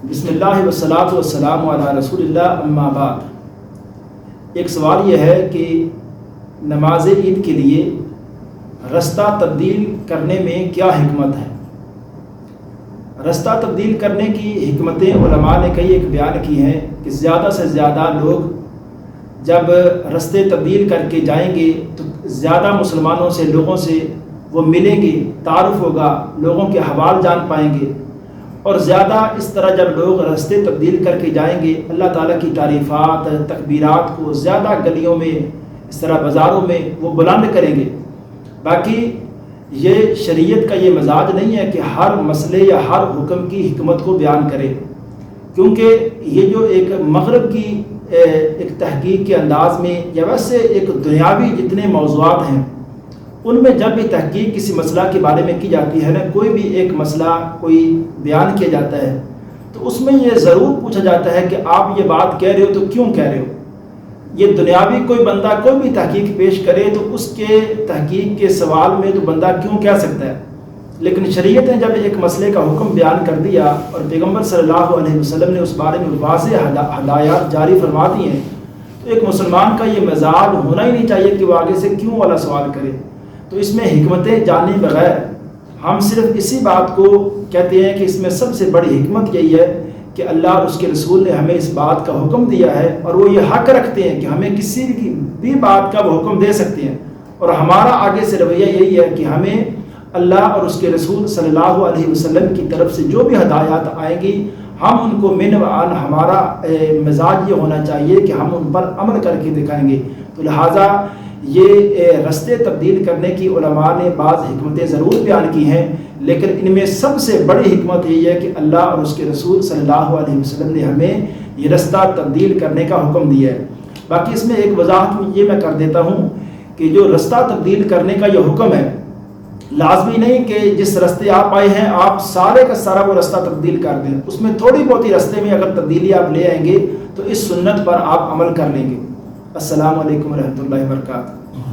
بسم اللہ والصلاۃ والسلام علی رسول اللہ اما بعد۔ ایک سوال یہ ہے کہ نماز عید کے لیے رستہ تبدیل کرنے میں کیا حکمت ہے؟ رستہ تبدیل کرنے کی حکمتیں علماء نے کئی ایک بیان کی ہیں کہ زیادہ سے زیادہ لوگ جب رستے تبدیل کر کے جائیں گے تو زیادہ مسلمانوں سے لوگوں سے وہ ملیں گے، تعارف ہوگا، لوگوں کے حوال جان پائیں گے، اور زیادہ اس طرح جب لوگ رستے تبدیل کر کے جائیں گے اللہ تعالیٰ کی تعریفات تکبیرات کو زیادہ گلیوں میں اس طرح بازاروں میں وہ بلند کریں گے۔ باقی یہ شریعت کا یہ مزاج نہیں ہے کہ ہر مسئلے یا ہر حکم کی حکمت کو بیان کرے، کیونکہ یہ جو ایک مغرب کی ایک تحقیق کے انداز میں یا ویسے ایک دنیاوی جتنے موضوعات ہیں ان میں جب بھی تحقیق کسی مسئلہ کے بارے میں کی جاتی ہے نا، کوئی بھی ایک مسئلہ کوئی بیان کیا جاتا ہے تو اس میں یہ ضرور پوچھا جاتا ہے کہ آپ یہ بات کہہ رہے ہو تو کیوں کہہ رہے ہو۔ یہ دنیاوی کوئی بندہ کوئی بھی تحقیق پیش کرے تو اس کے تحقیق کے سوال میں تو بندہ کیوں کہہ سکتا ہے، لیکن شریعت نے جب ایک مسئلے کا حکم بیان کر دیا اور پیغمبر صلی اللہ علیہ وسلم نے اس بارے میں واضح ہدایات جاری فرما دی ہیں تو ایک مسلمان کا یہ مزاج ہونا ہی نہیں چاہیے کہ وہ آگے سے کیوں والا سوال کرے۔ تو اس میں حکمتیں جانے بغیر ہم صرف اسی بات کو کہتے ہیں کہ اس میں سب سے بڑی حکمت یہی ہے کہ اللہ اور اس کے رسول نے ہمیں اس بات کا حکم دیا ہے اور وہ یہ حق رکھتے ہیں کہ ہمیں کسی بھی بات کا وہ حکم دے سکتے ہیں، اور ہمارا آگے سے رویہ یہی ہے کہ ہمیں اللہ اور اس کے رسول صلی اللہ علیہ وسلم کی طرف سے جو بھی ہدایات آئیں گی ہم ان کو من و عن ہمارا مزاج یہ ہونا چاہیے کہ ہم ان پر عمل کر کے دکھائیں گے۔ تو لہٰذا یہ رستے تبدیل کرنے کی علماء نے بعض حکمتیں ضرور بیان کی ہیں، لیکن ان میں سب سے بڑی حکمت یہ ہے کہ اللہ اور اس کے رسول صلی اللہ علیہ وسلم نے ہمیں یہ رستہ تبدیل کرنے کا حکم دیا ہے۔ باقی اس میں ایک وضاحت یہ میں کر دیتا ہوں کہ جو رستہ تبدیل کرنے کا یہ حکم ہے لازمی نہیں کہ جس رستے آپ آئے ہیں آپ سارے کا سارا وہ رستہ تبدیل کر دیں، اس میں تھوڑی بہت ہی رستے میں اگر تبدیلی آپ لے آئیں گے تو اس سنت پر آپ عمل کر لیں گے۔ السلام علیکم ورحمۃ اللہ وبرکاتہ۔